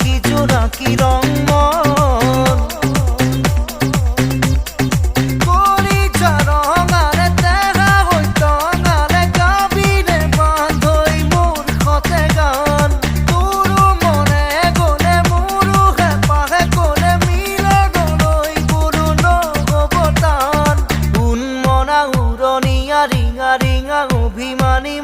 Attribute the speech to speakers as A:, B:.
A: কি জোড়া কি রং মন করি রং আরে তেরা হইত আরে গাবিনে বাঁধই মোর খতে গান তোর মনে গলে মোরু হে পাহে গলে মিলে গলই গুরু নবতান উন্মনা উরনিয়া রিঙা রিঙা অভিমানী